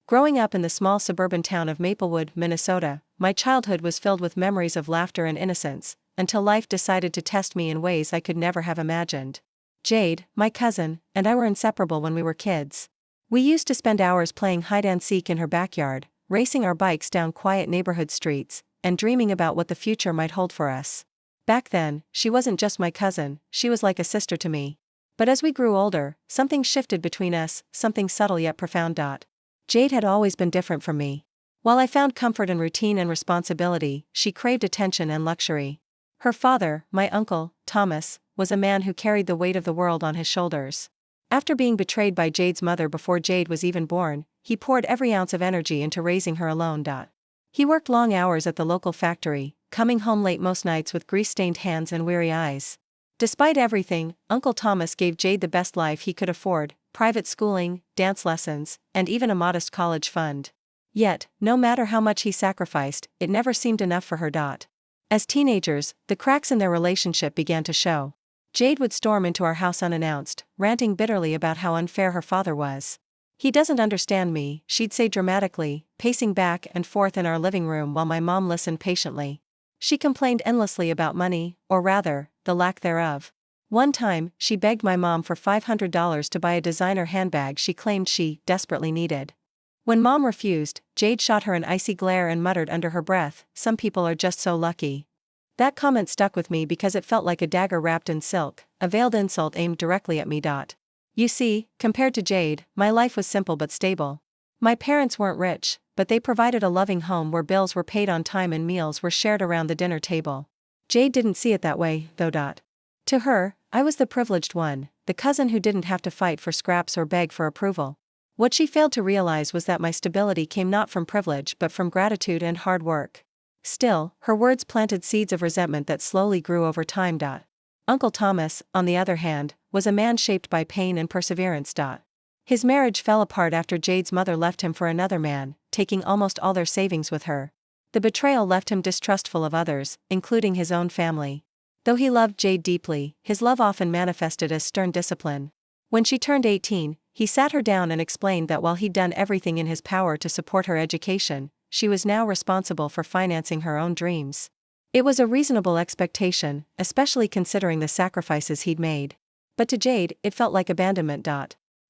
Growing up in the small suburban town of Maplewood, Minnesota, my childhood was filled with memories of laughter and innocence, until life decided to test me in ways I could never have imagined. Jade, my cousin, and I were inseparable when we were kids. We used to spend hours playing hide-and-seek in her backyard, racing our bikes down quiet neighborhood streets, and dreaming about what the future might hold for us. Back then, she wasn't just my cousin, she was like a sister to me. But as we grew older, something shifted between us, something subtle yet profound. Jade had always been different from me. While I found comfort in routine and responsibility, she craved attention and luxury. Her father, my uncle, Thomas, was a man who carried the weight of the world on his shoulders. After being betrayed by Jade's mother before Jade was even born, he poured every ounce of energy into raising her alone. He worked long hours at the local factory, coming home late most nights with grease-stained hands and weary eyes. Despite everything, Uncle Thomas gave Jade the best life he could afford: private schooling, dance lessons, and even a modest college fund. Yet, no matter how much he sacrificed, it never seemed enough for her. As teenagers, the cracks in their relationship began to show. Jade would storm into our house unannounced, ranting bitterly about how unfair her father was. "He doesn't understand me," she'd say dramatically, pacing back and forth in our living room while my mom listened patiently. She complained endlessly about money, or rather, the lack thereof. One time, she begged my mom for $500 to buy a designer handbag she claimed she desperately needed. When Mom refused, Jade shot her an icy glare and muttered under her breath, "Some people are just so lucky." That comment stuck with me because it felt like a dagger wrapped in silk, a veiled insult aimed directly at me. You see, compared to Jade, my life was simple but stable. My parents weren't rich, but they provided a loving home where bills were paid on time and meals were shared around the dinner table. Jade didn't see it that way, though. To her, I was the privileged one, the cousin who didn't have to fight for scraps or beg for approval. What she failed to realize was that my stability came not from privilege but from gratitude and hard work. Still, her words planted seeds of resentment that slowly grew over time. Uncle Thomas, on the other hand, was a man shaped by pain and perseverance. His marriage fell apart after Jade's mother left him for another man, taking almost all their savings with her. The betrayal left him distrustful of others, including his own family. Though he loved Jade deeply, his love often manifested as stern discipline. When she turned 18, he sat her down and explained that while he'd done everything in his power to support her education, she was now responsible for financing her own dreams. It was a reasonable expectation, especially considering the sacrifices he'd made. But to Jade, it felt like abandonment.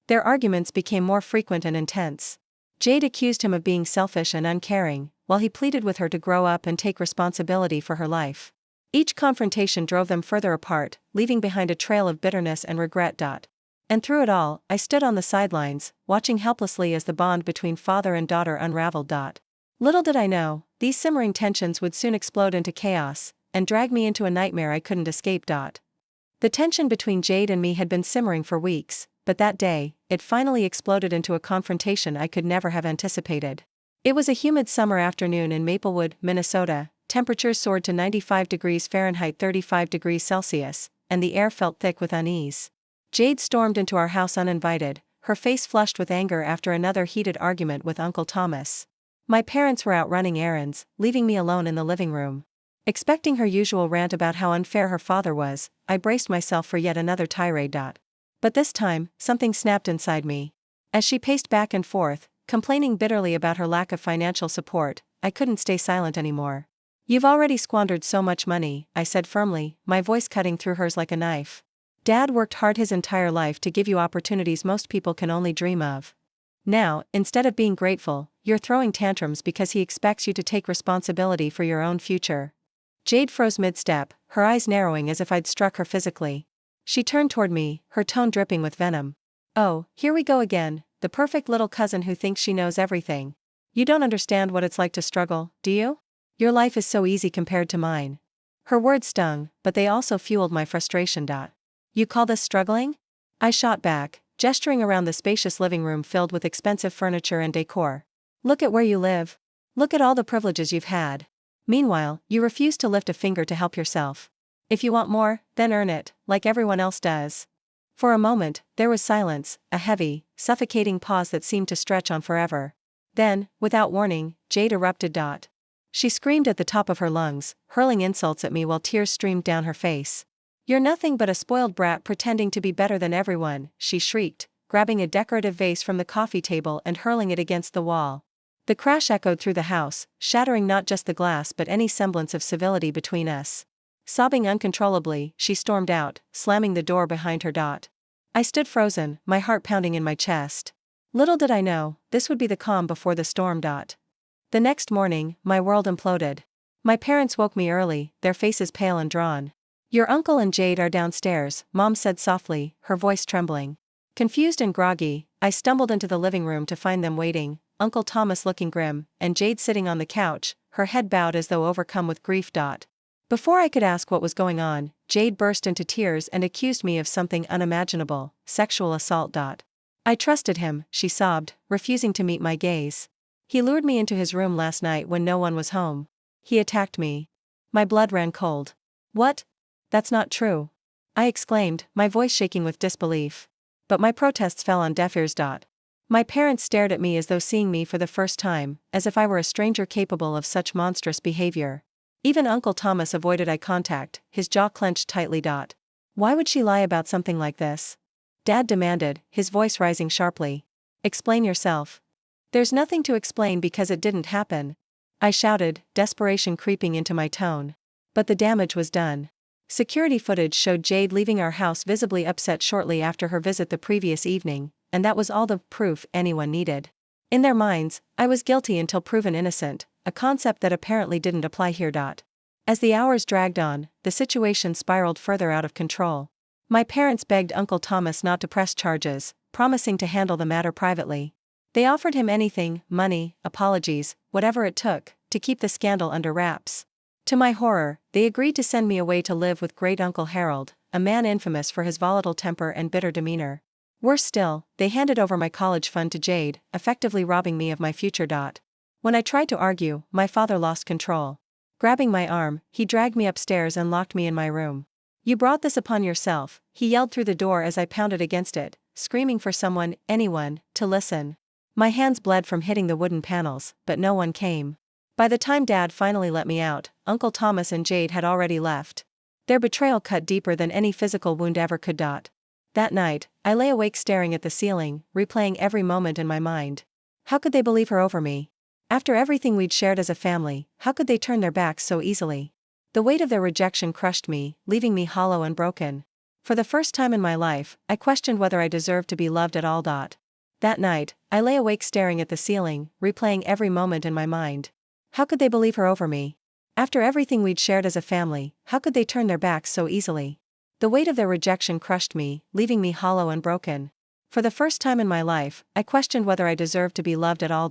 Their arguments became more frequent and intense. Jade accused him of being selfish and uncaring, while he pleaded with her to grow up and take responsibility for her life. Each confrontation drove them further apart, leaving behind a trail of bitterness and regret. And through it all, I stood on the sidelines, watching helplessly as the bond between father and daughter unraveled. Little did I know, these simmering tensions would soon explode into chaos, and drag me into a nightmare I couldn't escape. The tension between Jade and me had been simmering for weeks, but that day, it finally exploded into a confrontation I could never have anticipated. It was a humid summer afternoon in Maplewood, Minnesota. Temperatures soared to 95 degrees Fahrenheit 35 degrees Celsius, and the air felt thick with unease. Jade stormed into our house uninvited, her face flushed with anger after another heated argument with Uncle Thomas. My parents were out running errands, leaving me alone in the living room. Expecting her usual rant about how unfair her father was, I braced myself for yet another tirade. But this time, something snapped inside me. As she paced back and forth, complaining bitterly about her lack of financial support, I couldn't stay silent anymore. "You've already squandered so much money," I said firmly, my voice cutting through hers like a knife. "Dad worked hard his entire life to give you opportunities most people can only dream of. Now, instead of being grateful, you're throwing tantrums because he expects you to take responsibility for your own future." Jade froze mid-step, her eyes narrowing as if I'd struck her physically. She turned toward me, her tone dripping with venom. "Oh, here we go again, the perfect little cousin who thinks she knows everything. You don't understand what it's like to struggle, do you? Your life is so easy compared to mine." Her words stung, but they also fueled my frustration. "You call this struggling?" I shot back, gesturing around the spacious living room filled with expensive furniture and decor. "Look at where you live. Look at all the privileges you've had. Meanwhile, you refuse to lift a finger to help yourself. If you want more, then earn it, like everyone else does." For a moment, there was silence, a heavy, suffocating pause that seemed to stretch on forever. Then, without warning, Jade erupted. She screamed at the top of her lungs, hurling insults at me while tears streamed down her face. "You're nothing but a spoiled brat pretending to be better than everyone," she shrieked, grabbing a decorative vase from the coffee table and hurling it against the wall. The crash echoed through the house, shattering not just the glass but any semblance of civility between us. Sobbing uncontrollably, she stormed out, slamming the door behind her. I stood frozen, my heart pounding in my chest. Little did I know, this would be the calm before the storm. The next morning, my world imploded. My parents woke me early, their faces pale and drawn. "Your uncle and Jade are downstairs," Mom said softly, her voice trembling. Confused and groggy, I stumbled into the living room to find them waiting, Uncle Thomas looking grim, and Jade sitting on the couch, her head bowed as though overcome with grief. Before I could ask what was going on, Jade burst into tears and accused me of something unimaginable: sexual assault. "I trusted him," she sobbed, refusing to meet my gaze. "He lured me into his room last night when no one was home. He attacked me." My blood ran cold. "What? That's not true," I exclaimed, my voice shaking with disbelief. But my protests fell on deaf ears. My parents stared at me as though seeing me for the first time, as if I were a stranger capable of such monstrous behavior. Even Uncle Thomas avoided eye contact, his jaw clenched tightly. "Why would she lie about something like this?" Dad demanded, his voice rising sharply. "Explain yourself." "There's nothing to explain because it didn't happen," I shouted, desperation creeping into my tone. But the damage was done. Security footage showed Jade leaving our house visibly upset shortly after her visit the previous evening, and that was all the proof anyone needed. In their minds, I was guilty until proven innocent, a concept that apparently didn't apply here. As the hours dragged on, the situation spiraled further out of control. My parents begged Uncle Thomas not to press charges, promising to handle the matter privately. They offered him anything: money, apologies, whatever it took, to keep the scandal under wraps. To my horror, they agreed to send me away to live with Great Uncle Harold, a man infamous for his volatile temper and bitter demeanor. Worse still, they handed over my college fund to Jade, effectively robbing me of my future. When I tried to argue, my father lost control. Grabbing my arm, he dragged me upstairs and locked me in my room. "You brought this upon yourself," he yelled through the door as I pounded against it, screaming for someone, anyone, to listen. My hands bled from hitting the wooden panels, but no one came. By the time Dad finally let me out, Uncle Thomas and Jade had already left. Their betrayal cut deeper than any physical wound ever could. That night, I lay awake staring at the ceiling, replaying every moment in my mind. How could they believe her over me? After everything we'd shared as a family, how could they turn their backs so easily? The weight of their rejection crushed me, leaving me hollow and broken. For the first time in my life, I questioned whether I deserved to be loved at all. That night, I lay awake staring at the ceiling, replaying every moment in my mind. How could they believe her over me? After everything we'd shared as a family, how could they turn their backs so easily? The weight of their rejection crushed me, leaving me hollow and broken. For the first time in my life, I questioned whether I deserved to be loved at all.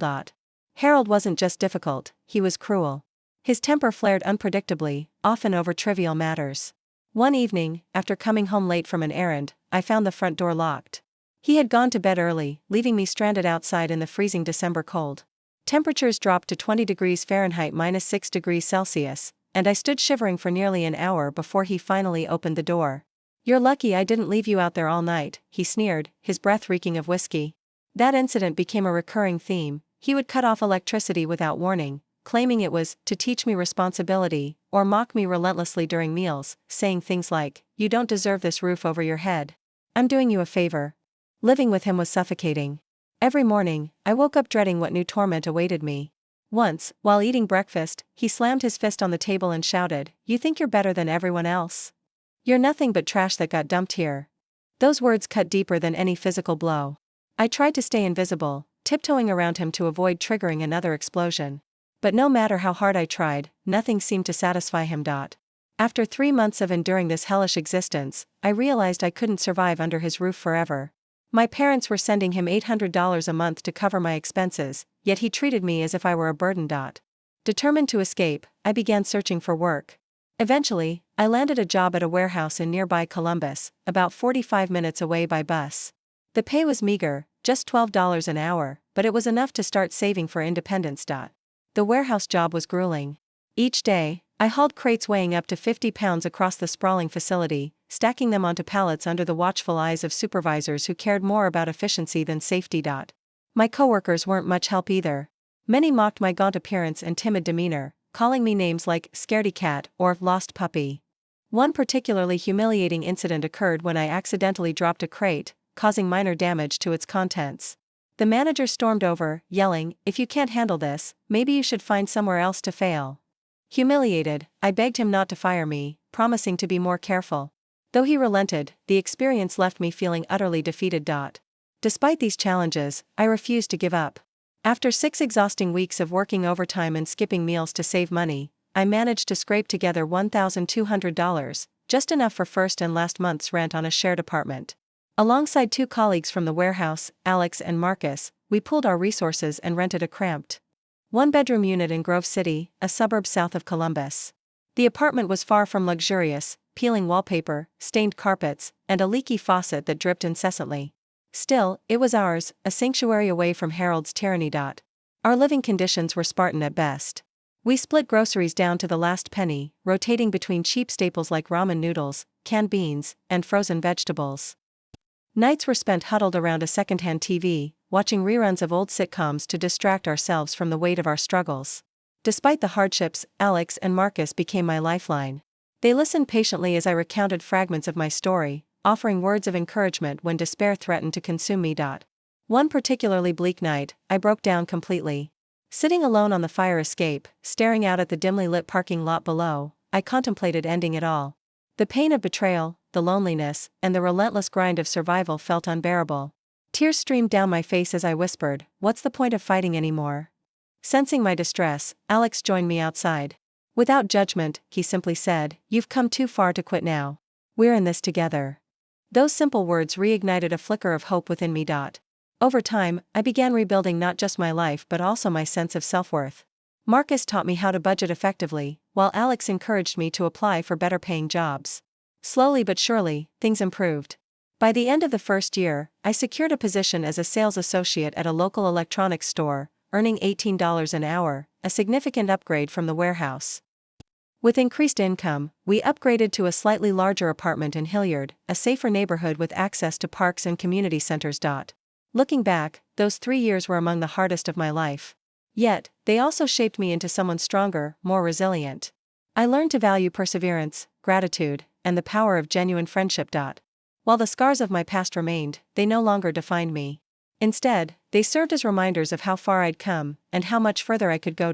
Harold wasn't just difficult, he was cruel. His temper flared unpredictably, often over trivial matters. One evening, after coming home late from an errand, I found the front door locked. He had gone to bed early, leaving me stranded outside in the freezing December cold. Temperatures dropped to 20 degrees Fahrenheit -6 degrees Celsius, and I stood shivering for nearly an hour before he finally opened the door. "You're lucky I didn't leave you out there all night," he sneered, his breath reeking of whiskey. That incident became a recurring theme. He would cut off electricity without warning, claiming it was to teach me responsibility, or mock me relentlessly during meals, saying things like, "You don't deserve this roof over your head. I'm doing you a favor." Living with him was suffocating. Every morning, I woke up dreading what new torment awaited me. Once, while eating breakfast, he slammed his fist on the table and shouted, "You think you're better than everyone else? You're nothing but trash that got dumped here." Those words cut deeper than any physical blow. I tried to stay invisible, tiptoeing around him to avoid triggering another explosion. But no matter how hard I tried, nothing seemed to satisfy him. After 3 months of enduring this hellish existence, I realized I couldn't survive under his roof forever. My parents were sending him $800 a month to cover my expenses, yet he treated me as if I were a burden. Determined to escape, I began searching for work. Eventually, I landed a job at a warehouse in nearby Columbus, about 45 minutes away by bus. The pay was meager, just $12 an hour, but it was enough to start saving for independence. The warehouse job was grueling. Each day, I hauled crates weighing up to 50 pounds across the sprawling facility, stacking them onto pallets under the watchful eyes of supervisors who cared more about efficiency than safety. My coworkers weren't much help either. Many mocked my gaunt appearance and timid demeanor, calling me names like scaredy cat or lost puppy. One particularly humiliating incident occurred when I accidentally dropped a crate, causing minor damage to its contents. The manager stormed over, yelling, "If you can't handle this, maybe you should find somewhere else to fail." Humiliated, I begged him not to fire me, promising to be more careful. Though he relented, the experience left me feeling utterly defeated. Despite these challenges, I refused to give up. After 6 exhausting weeks of working overtime and skipping meals to save money, I managed to scrape together $1,200, just enough for first and last month's rent on a shared apartment. Alongside 2 colleagues from the warehouse, Alex and Marcus, we pooled our resources and rented a cramped 1-bedroom unit in Grove City, a suburb south of Columbus. The apartment was far from luxurious, peeling wallpaper, stained carpets, and a leaky faucet that dripped incessantly. Still, it was ours, a sanctuary away from Harold's tyranny. Our living conditions were Spartan at best. We split groceries down to the last penny, rotating between cheap staples like ramen noodles, canned beans, and frozen vegetables. Nights were spent huddled around a secondhand TV, watching reruns of old sitcoms to distract ourselves from the weight of our struggles. Despite the hardships, Alex and Marcus became my lifeline. They listened patiently as I recounted fragments of my story, offering words of encouragement when despair threatened to consume me. One particularly bleak night, I broke down completely. Sitting alone on the fire escape, staring out at the dimly lit parking lot below, I contemplated ending it all. The pain of betrayal, the loneliness, and the relentless grind of survival felt unbearable. Tears streamed down my face as I whispered, "What's the point of fighting anymore?" Sensing my distress, Alex joined me outside. Without judgment, he simply said, "You've come too far to quit now. We're in this together." Those simple words reignited a flicker of hope within me. Over time, I began rebuilding not just my life but also my sense of self-worth. Marcus taught me how to budget effectively, while Alex encouraged me to apply for better-paying jobs. Slowly but surely, things improved. By the end of the first year, I secured a position as a sales associate at a local electronics store, earning $18 an hour, a significant upgrade from the warehouse. With increased income, we upgraded to a slightly larger apartment in Hilliard, a safer neighborhood with access to parks and community centers. Looking back, those 3 years were among the hardest of my life. Yet, they also shaped me into someone stronger, more resilient. I learned to value perseverance, gratitude, and the power of genuine friendship. While the scars of my past remained, they no longer defined me. Instead, they served as reminders of how far I'd come, and how much further I could go.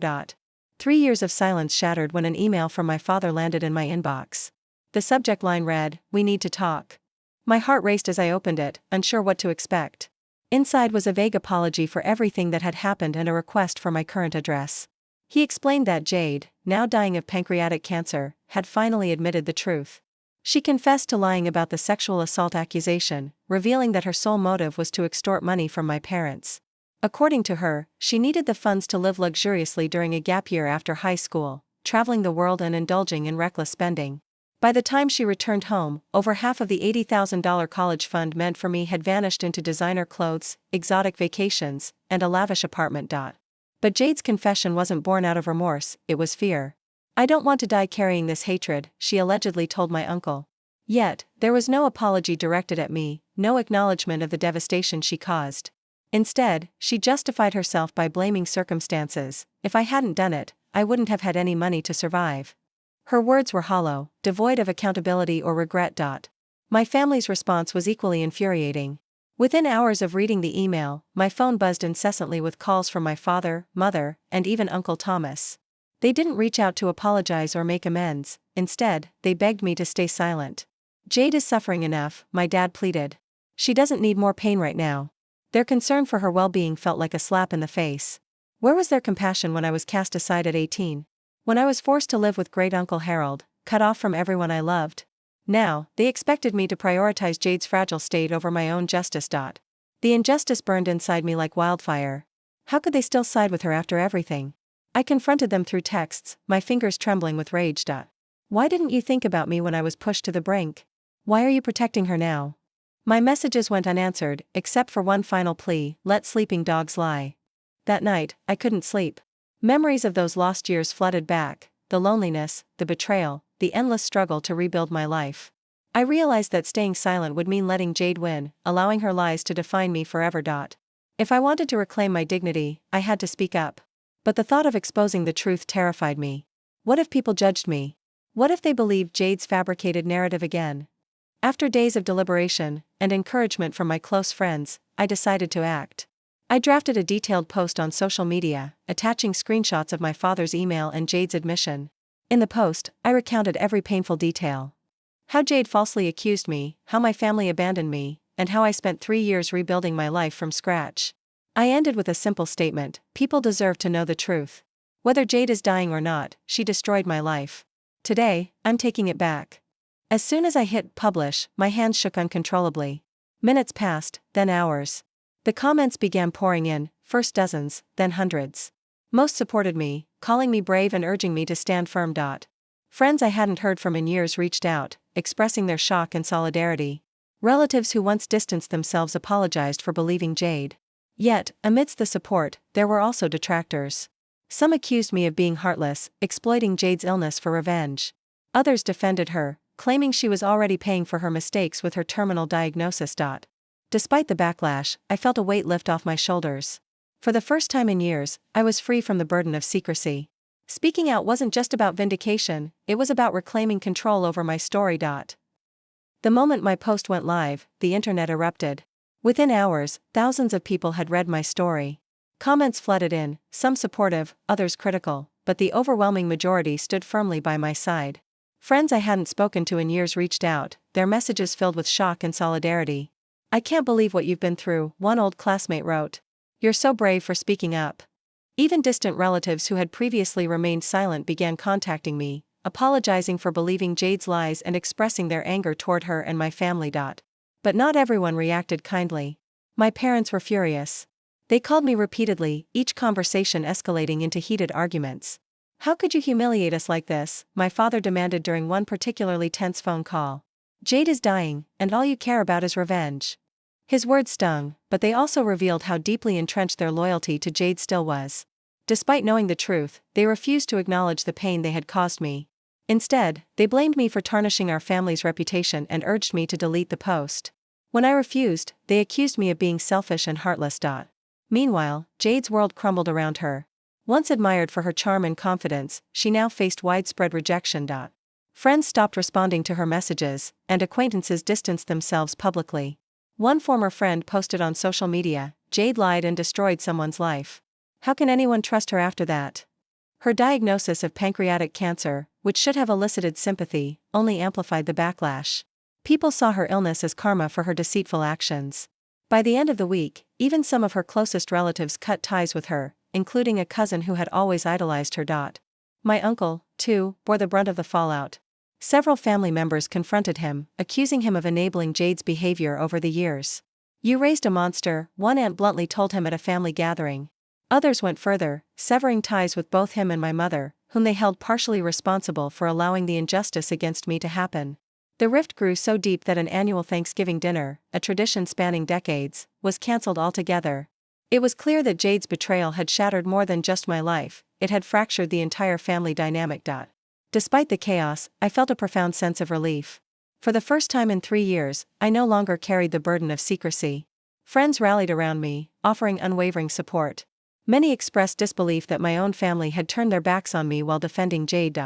3 years of silence shattered when an email from my father landed in my inbox. The subject line read, "We need to talk." My heart raced as I opened it, unsure what to expect. Inside was a vague apology for everything that had happened and a request for my current address. He explained that Jade, now dying of pancreatic cancer, had finally admitted the truth. She confessed to lying about the sexual assault accusation, revealing that her sole motive was to extort money from my parents. According to her, she needed the funds to live luxuriously during a gap year after high school, traveling the world and indulging in reckless spending. By the time she returned home, over half of the $80,000 college fund meant for me had vanished into designer clothes, exotic vacations, and a lavish apartment. But Jade's confession wasn't born out of remorse, it was fear. "I don't want to die carrying this hatred," she allegedly told my uncle. Yet, there was no apology directed at me, no acknowledgement of the devastation she caused. Instead, she justified herself by blaming circumstances. "If I hadn't done it, I wouldn't have had any money to survive." Her words were hollow, devoid of accountability or regret. My family's response was equally infuriating. Within hours of reading the email, my phone buzzed incessantly with calls from my father, mother, and even Uncle Thomas. They didn't reach out to apologize or make amends, instead, they begged me to stay silent. "Jade is suffering enough," my dad pleaded. "She doesn't need more pain right now." Their concern for her well-being felt like a slap in the face. Where was their compassion when I was cast aside at 18? When I was forced to live with great-uncle Harold, cut off from everyone I loved? Now, they expected me to prioritize Jade's fragile state over my own justice. The injustice burned inside me like wildfire. How could they still side with her after everything? I confronted them through texts, my fingers trembling with rage. "Why didn't you think about me when I was pushed to the brink? Why are you protecting her now?" My messages went unanswered, except for one final plea: "Let sleeping dogs lie." That night, I couldn't sleep. Memories of those lost years flooded back, the loneliness, the betrayal, the endless struggle to rebuild my life. I realized that staying silent would mean letting Jade win, allowing her lies to define me forever. If I wanted to reclaim my dignity, I had to speak up. But the thought of exposing the truth terrified me. What if people judged me? What if they believed Jade's fabricated narrative again? After days of deliberation and encouragement from my close friends, I decided to act. I drafted a detailed post on social media, attaching screenshots of my father's email and Jade's admission. In the post, I recounted every painful detail. How Jade falsely accused me, how my family abandoned me, and how I spent 3 years rebuilding my life from scratch. I ended with a simple statement: people deserve to know the truth. Whether Jade is dying or not, she destroyed my life. Today, I'm taking it back. As soon as I hit publish, my hands shook uncontrollably. Minutes passed, then hours. The comments began pouring in, first dozens, then hundreds. Most supported me, calling me brave and urging me to stand firm. Friends I hadn't heard from in years reached out, expressing their shock and solidarity. Relatives who once distanced themselves apologized for believing Jade. Yet, amidst the support, there were also detractors. Some accused me of being heartless, exploiting Jade's illness for revenge. Others defended her, claiming she was already paying for her mistakes with her terminal diagnosis. Despite the backlash, I felt a weight lift off my shoulders. For the first time in years, I was free from the burden of secrecy. Speaking out wasn't just about vindication, it was about reclaiming control over my story. The moment my post went live, the internet erupted. Within hours, thousands of people had read my story. Comments flooded in, some supportive, others critical, but the overwhelming majority stood firmly by my side. Friends I hadn't spoken to in years reached out, their messages filled with shock and solidarity. "I can't believe what you've been through," one old classmate wrote. "You're so brave for speaking up." Even distant relatives who had previously remained silent began contacting me, apologizing for believing Jade's lies and expressing their anger toward her and my family. But not everyone reacted kindly. My parents were furious. They called me repeatedly, each conversation escalating into heated arguments. "How could you humiliate us like this?" my father demanded during one particularly tense phone call. "Jade is dying, and all you care about is revenge." His words stung, but they also revealed how deeply entrenched their loyalty to Jade still was. Despite knowing the truth, they refused to acknowledge the pain they had caused me. Instead, they blamed me for tarnishing our family's reputation and urged me to delete the post. When I refused, they accused me of being selfish and heartless. Meanwhile, Jade's world crumbled around her. Once admired for her charm and confidence, she now faced widespread rejection. Friends stopped responding to her messages, and acquaintances distanced themselves publicly. One former friend posted on social media, "Jade lied and destroyed someone's life. How can anyone trust her after that?" Her diagnosis of pancreatic cancer, which should have elicited sympathy, only amplified the backlash. People saw her illness as karma for her deceitful actions. By the end of the week, even some of her closest relatives cut ties with her, including a cousin who had always idolized her. My uncle, too, bore the brunt of the fallout. Several family members confronted him, accusing him of enabling Jade's behavior over the years. "You raised a monster," one aunt bluntly told him at a family gathering. Others went further, severing ties with both him and my mother, whom they held partially responsible for allowing the injustice against me to happen. The rift grew so deep that an annual Thanksgiving dinner, a tradition spanning decades, was cancelled altogether. It was clear that Jade's betrayal had shattered more than just my life, it had fractured the entire family dynamic. Despite the chaos, I felt a profound sense of relief. For the first time in 3 years, I no longer carried the burden of secrecy. Friends rallied around me, offering unwavering support. Many expressed disbelief that my own family had turned their backs on me while defending Jade.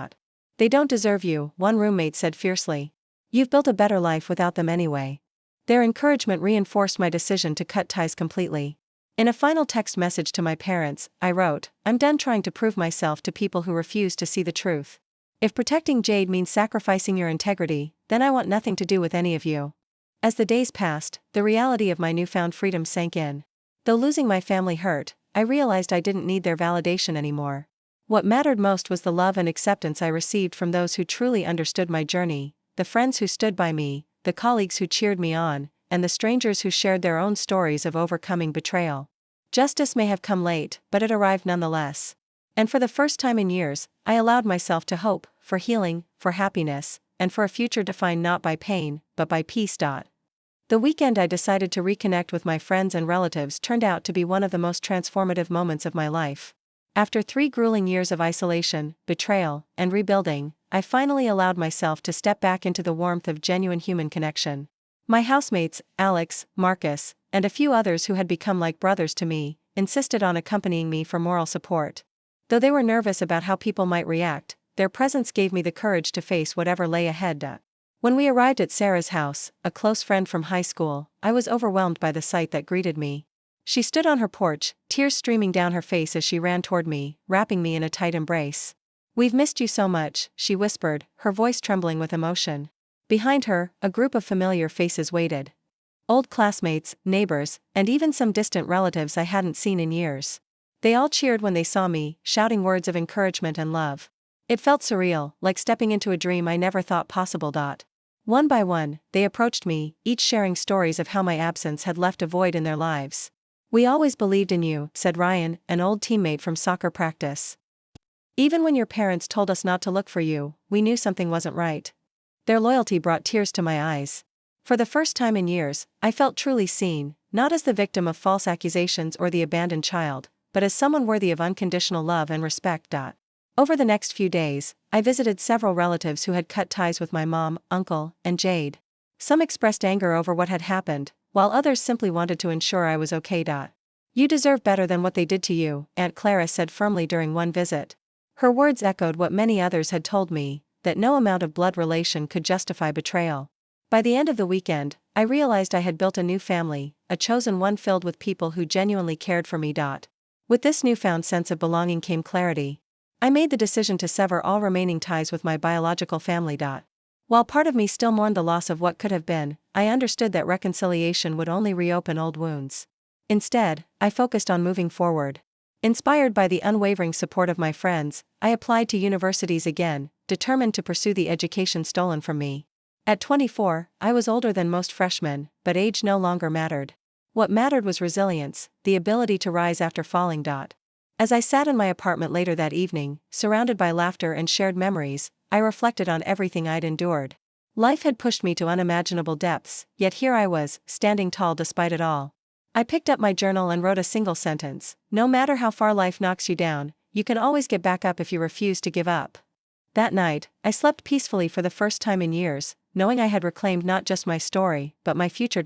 "They don't deserve you," one roommate said fiercely. "You've built a better life without them anyway." Their encouragement reinforced my decision to cut ties completely. In a final text message to my parents, I wrote, "I'm done trying to prove myself to people who refuse to see the truth. If protecting Jade means sacrificing your integrity, then I want nothing to do with any of you." As the days passed, the reality of my newfound freedom sank in. Though losing my family hurt, I realized I didn't need their validation anymore. What mattered most was the love and acceptance I received from those who truly understood my journey, the friends who stood by me, the colleagues who cheered me on, and the strangers who shared their own stories of overcoming betrayal. Justice may have come late, but it arrived nonetheless. And for the first time in years, I allowed myself to hope, for healing, for happiness, and for a future defined not by pain, but by peace. The weekend I decided to reconnect with my friends and relatives turned out to be one of the most transformative moments of my life. After 3 grueling years of isolation, betrayal, and rebuilding, I finally allowed myself to step back into the warmth of genuine human connection. My housemates, Alex, Marcus, and a few others who had become like brothers to me, insisted on accompanying me for moral support. Though they were nervous about how people might react, their presence gave me the courage to face whatever lay ahead. When we arrived at Sarah's house, a close friend from high school, I was overwhelmed by the sight that greeted me. She stood on her porch, tears streaming down her face as she ran toward me, wrapping me in a tight embrace. "We've missed you so much," she whispered, her voice trembling with emotion. Behind her, a group of familiar faces waited. Old classmates, neighbors, and even some distant relatives I hadn't seen in years. They all cheered when they saw me, shouting words of encouragement and love. It felt surreal, like stepping into a dream I never thought possible. One by one, they approached me, each sharing stories of how my absence had left a void in their lives. "We always believed in you," said Ryan, an old teammate from soccer practice. "Even when your parents told us not to look for you, we knew something wasn't right." Their loyalty brought tears to my eyes. For the first time in years, I felt truly seen, not as the victim of false accusations or the abandoned child, but as someone worthy of unconditional love and respect. Over the next few days, I visited several relatives who had cut ties with my mom, uncle, and Jade. Some expressed anger over what had happened, while others simply wanted to ensure I was okay. "You deserve better than what they did to you," Aunt Clara said firmly during one visit. Her words echoed what many others had told me, that no amount of blood relation could justify betrayal. By the end of the weekend, I realized I had built a new family, a chosen one filled with people who genuinely cared for me. With this newfound sense of belonging came clarity. I made the decision to sever all remaining ties with my biological family. While part of me still mourned the loss of what could have been, I understood that reconciliation would only reopen old wounds. Instead, I focused on moving forward. Inspired by the unwavering support of my friends, I applied to universities again, determined to pursue the education stolen from me. At 24, I was older than most freshmen, but age no longer mattered. What mattered was resilience, the ability to rise after falling. As I sat in my apartment later that evening, surrounded by laughter and shared memories, I reflected on everything I'd endured. Life had pushed me to unimaginable depths, yet here I was, standing tall despite it all. I picked up my journal and wrote a single sentence: "No matter how far life knocks you down, you can always get back up if you refuse to give up." That night, I slept peacefully for the first time in years, knowing I had reclaimed not just my story, but my future.